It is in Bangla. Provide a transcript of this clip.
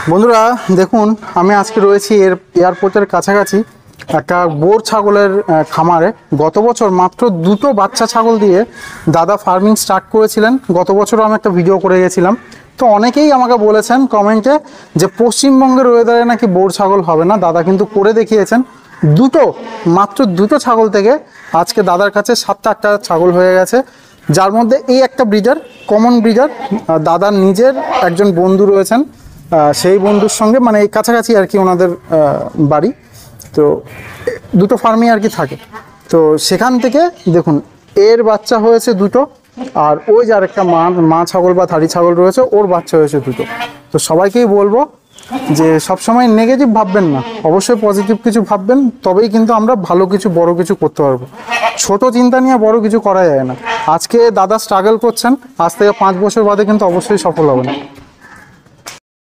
বন্ধুরা দেখুন, আমি আজকে রয়েছি এয়ারপোর্টের কাছাকাছি একটা বোর ছাগলের খামারে। গত বছর মাত্র 2টো বাচ্চা ছাগল দিয়ে দাদা ফার্মিং স্টার্ট করেছিলেন। গত বছরও আমি একটা ভিডিও করে গেছিলাম। তো অনেকেই আমাকে বলেছেন কমেন্টে যে পশ্চিমবঙ্গের ওয়েদারে নাকি বোর ছাগল হবে না। দাদা কিন্তু করে দেখিয়েছেন। মাত্র দুটো ছাগল থেকে আজকে দাদার কাছে 7-8টা ছাগল হয়ে গেছে, যার মধ্যে এই একটা ব্রিডার, কমন ব্রিডার। দাদার নিজের একজন বন্ধু রয়েছেন, সেই বন্ধুর সঙ্গে মানে এই কাছাকাছি আর কি ওনাদের বাড়ি। তো দুটো ফার্মই আর কি থাকে। তো সেখান থেকে দেখুন এর বাচ্চা হয়েছে 2টো, আর ওই যে আরেকটা মা ছাগল বা ধাড়ি ছাগল রয়েছে, ওর বাচ্চা হয়েছে 2টো। তো সবাইকেই বলবো যে সবসময় নেগেটিভ ভাববেন না, অবশ্যই পজিটিভ কিছু ভাববেন, তবেই কিন্তু আমরা ভালো কিছু বড় কিছু করতে পারবো। ছোট চিন্তা নিয়ে বড় কিছু করা যায় না। আজকে দাদা স্ট্রাগল করছেন, আজ থেকে 5 বছর বাদে কিন্তু অবশ্যই সফল হবেন।